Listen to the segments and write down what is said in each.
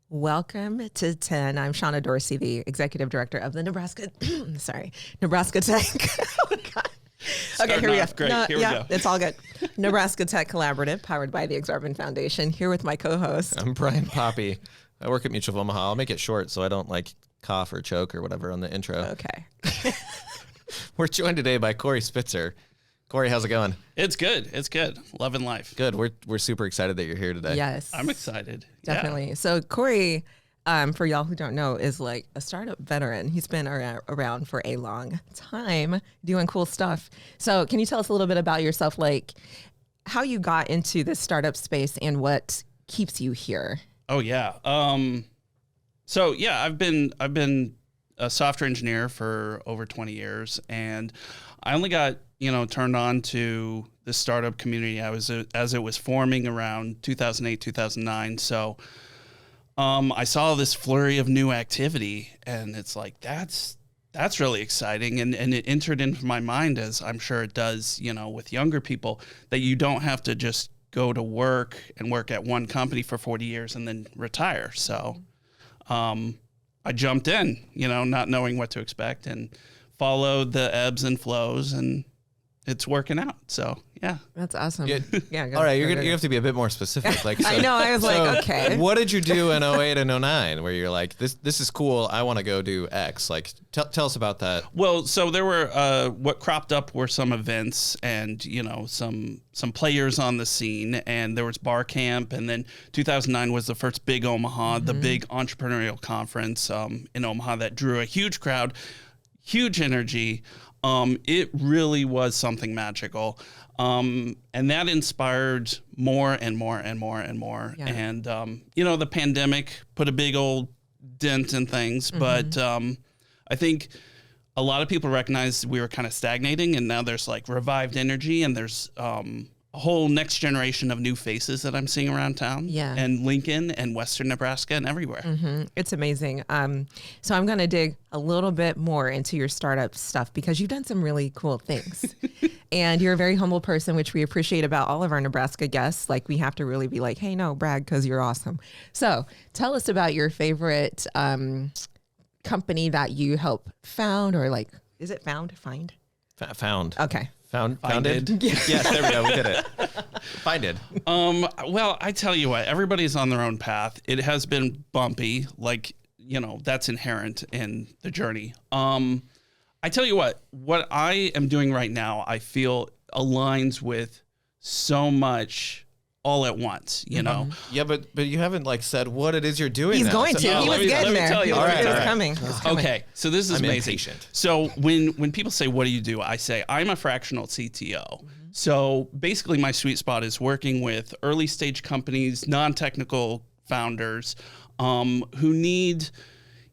Welcome to 10. I'm Shauna Dorsey, the Executive Director of the Nebraska Tech. Oh, God. Okay, here we go. Great. Here we go. It's all good. Nebraska Tech Collaborative, powered by the Exarban Foundation. Here with my co-host. I'm Brian Poppy. I work at Mutual of Omaha. I'll make it short so I don't cough or choke or whatever on the intro. Okay. We're joined today by Corey Spitzer. Corey, how's it going? It's good. It's good. Loving life. Good. We're super excited that you're here today. Yes. I'm excited. Definitely. Yeah. So Corey, for y'all who don't know, is like a startup veteran. He's been around for a long time doing cool stuff. So can you tell us a little bit about yourself, like how you got into this startup space and what keeps you here? Oh yeah. I've been a software engineer for over 20 years, and I only got turned on to the startup community as it was forming around 2008, 2009. So I saw this flurry of new activity, and it's like, that's really exciting. And it entered into my mind, as I'm sure it does, with younger people, that you don't have to just go to work and work at one company for 40 years and then retire. So I jumped in, not knowing what to expect, and followed the ebbs and flows, and it's working out. So yeah, that's awesome. Yeah. All right, you have to be a bit more specific. I know. I was like, okay. What did you do in 08 and 09 where you're like, this is cool, I want to go do X? Like, tell us about that. Well, so there were what cropped up were some events and some players on the scene, and there was Bar Camp, and then 2009 was the first big Omaha, the big entrepreneurial conference in Omaha that drew a huge crowd, huge energy. It really was something magical. And that inspired more and more and more and more. Yeah. And, the pandemic put a big old dent in things, but I think a lot of people recognized we were kind of stagnating, and now there's like revived energy, and there's a whole next generation of new faces that I'm seeing around town. Yeah. And Lincoln and Western Nebraska and everywhere. It's amazing. So I'm going to dig a little bit more into your startup stuff, because you've done some really cool things. And you're a very humble person, which we appreciate about all of our Nebraska guests. Like, we have to really be like, hey, no, brag, because you're awesome. So tell us about your favorite company that you helped found, or like, is it found? Found. Okay. Founded? Yes, there we go. We did it. Finded. Well, I tell you what, everybody's on their own path. It has been bumpy, that's inherent in the journey. I tell you what I am doing right now, I feel aligns with so much all at once, Yeah, but you haven't said what it is you're doing. He's going to. He was getting there. Tell you. All right. It's coming. Okay, so this is amazing. Impatient. So when people say, what do you do? I say, I'm a fractional CTO. So basically my sweet spot is working with early stage companies, non-technical founders who need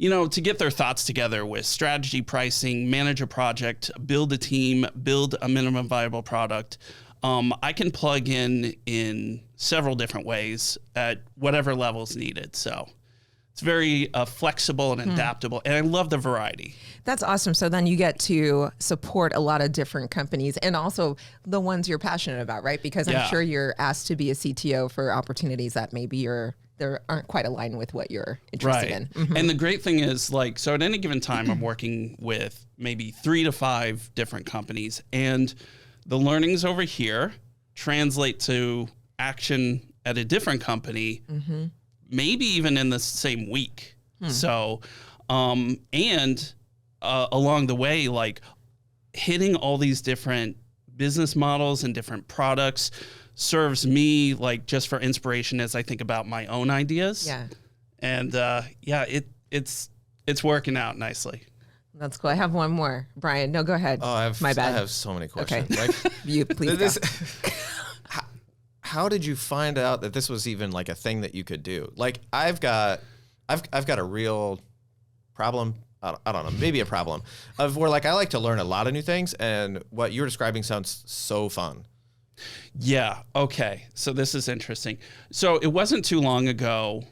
to get their thoughts together with strategy, pricing, manage a project, build a team, build a minimum viable product. I can plug in several different ways at whatever levels needed. So it's very flexible and adaptable, and I love the variety. That's awesome. So then you get to support a lot of different companies, and also the ones you're passionate about, right? Because I'm sure you're asked to be a CTO for opportunities that maybe they aren't quite aligned with what you're interested in. And the great thing is, so at any given time, I'm working with maybe 3 to 5 different companies, and the learnings over here translate to action at a different company, maybe even in the same week. So, along the way, hitting all these different business models and different products serves me just for inspiration as I think about my own ideas. Yeah. And it's working out nicely. That's cool. I have one more. Brian, no, go ahead. Oh, my bad. I have so many questions. Okay. You please go. How did you find out that this was even a thing that you could do? I've got a real problem. I don't know, maybe a problem of where I like to learn a lot of new things, and what you're describing sounds so fun. Yeah. Okay. So this is interesting. So it wasn't too long ago,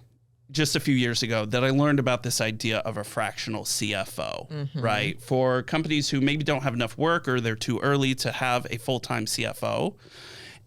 just a few years ago, that I learned about this idea of a fractional CFO, right? For companies who maybe don't have enough work, or they're too early to have a full-time CFO.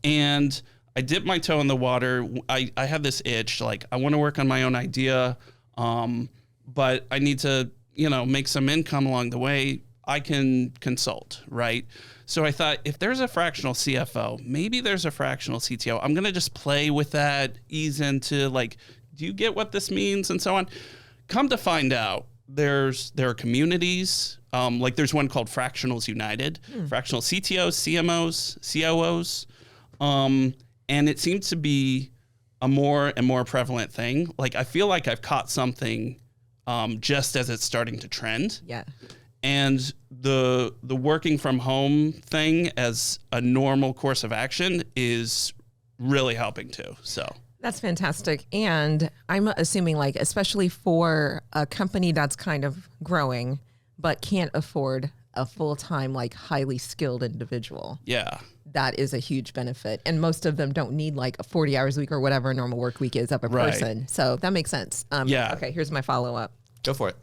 And I dipped my toe in the water. I have this itch, like I want to work on my own idea, but I need to, make some income along the way. I can consult, right? So I thought, if there's a fractional CFO, maybe there's a fractional CTO. I'm going to just play with that, ease into like, do you get what this means and so on? Come to find out, there are communities, like there's one called Fractionals United, fractional CTOs, CMOs, COOs, and it seems to be a more and more prevalent thing. Like I feel like I've caught something just as it's starting to trend. Yeah. And the working from home thing as a normal course of action is really helping too. So that's fantastic. And I'm assuming, like, especially for a company that's kind of growing, but can't afford a full-time, like, highly skilled individual. Yeah. That is a huge benefit. And most of them don't need like a 40 hours a week or whatever a normal work week is of a person. So that makes sense. Yeah. Okay, here's my follow-up. Go for it.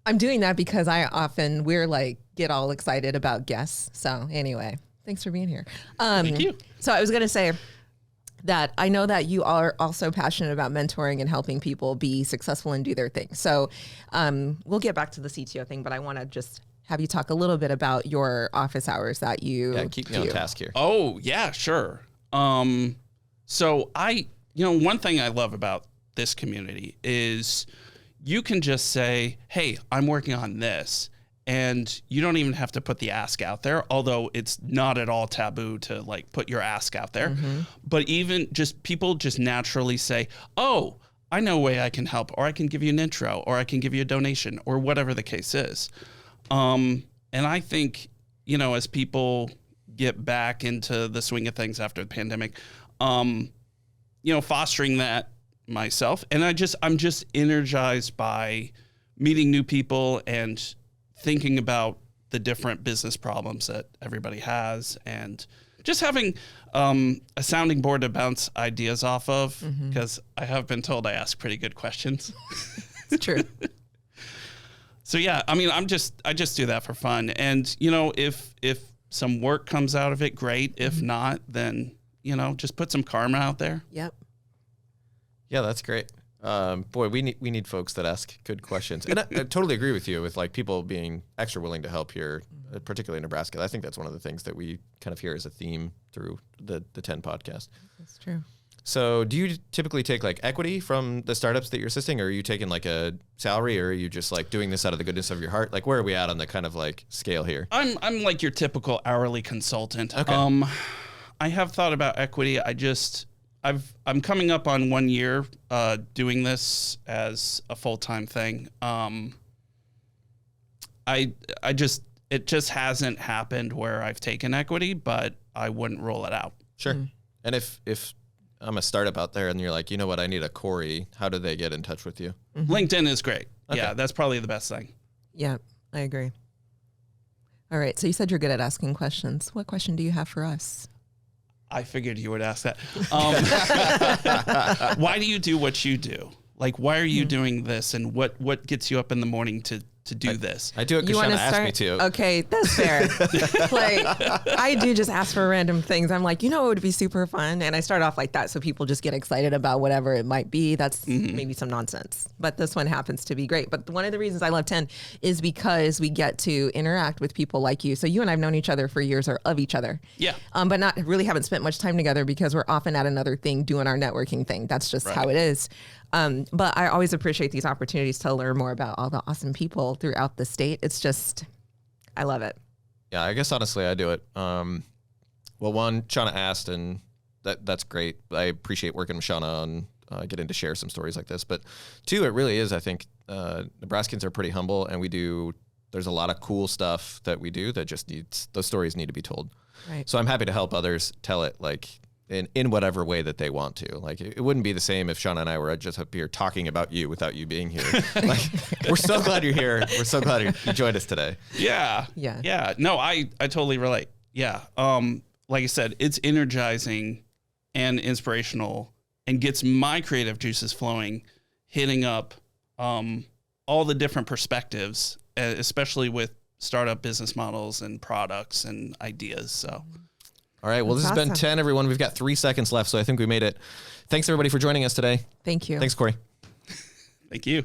I'm doing that because we're like, get all excited about guests. So anyway, thanks for being here. Thank you. So I was going to say, that I know that you are also passionate about mentoring and helping people be successful and do their thing. So we'll get back to the CTO thing, but I want to just have you talk a little bit about your office hours that you keep me on task here. Oh, yeah, sure. So one thing I love about this community is you can just say, hey, I'm working on this. And you don't even have to put the ask out there, although it's not at all taboo to like put your ask out there. Mm-hmm. But even just people just naturally say, oh, I know a way I can help, or I can give you an intro, or I can give you a donation, or whatever the case is. And I think, as people get back into the swing of things after the pandemic, fostering that myself. And I'm just energized by meeting new people and thinking about the different business problems that everybody has, and just having a sounding board to bounce ideas off of, because I have been told I ask pretty good questions. It's true. So yeah, I mean, I just do that for fun. And, if some work comes out of it, great. If not, then, just put some karma out there. Yep. Yeah, that's great. Boy, we need folks that ask good questions. And I totally agree with you with like people being extra willing to help here, particularly in Nebraska. I think that's one of the things that we kind of hear as a theme through the 10 podcast. That's true. So do you typically take like equity from the startups that you're assisting, or are you taking like a salary, or are you just like doing this out of the goodness of your heart? Like, where are we at on the kind of like scale here? I'm like your typical hourly consultant. Okay. I have thought about equity. I'm coming up on 1 year doing this as a full-time thing. It just hasn't happened where I've taken equity, but I wouldn't rule it out. Sure. And if I'm a startup out there and you're like, you know what, I need a Corey, how do they get in touch with you? LinkedIn is great. Okay. Yeah, that's probably the best thing. Yeah, I agree. All right. So you said you're good at asking questions. What question do you have for us? I figured you would ask that. Why do you do what you do? Like, why are you doing this? And what gets you up in the morning to do this? I do it because Shauna asked me to. Okay, that's fair. Like, I do just ask for random things. I'm like, it would be super fun. And I start off like that so people just get excited about whatever it might be. That's maybe some nonsense. But this one happens to be great. But one of the reasons I love 10 is because we get to interact with people like you. So you and I have known each other for years, or of each other. Yeah. But not really haven't spent much time together because we're often at another thing doing our networking thing. That's just how it is. But I always appreciate these opportunities to learn more about all the awesome people throughout the state. It's just, I love it. Yeah, I guess honestly I do it. Well, one, Shauna asked, and that's great. I appreciate working with Shauna on getting to share some stories like this. But two, it really is, I think, Nebraskans are pretty humble, and there's a lot of cool stuff that we do that just those stories need to be told. Right. So I'm happy to help others tell it like in whatever way that they want to. Like, it wouldn't be the same if Shauna and I were just up here talking about you without you being here. Like, we're so glad you're here. We're so glad you joined us today. Yeah. Yeah. Yeah. No, I totally relate. Yeah. Like I said, it's energizing and inspirational and gets my creative juices flowing, hitting up all the different perspectives, especially with startup business models and products and ideas. So All right. Well, That's this has been awesome. 10, everyone. We've got 3 seconds left, so I think we made it. Thanks, everybody, for joining us today. Thank you. Thanks, Corey. Thank you.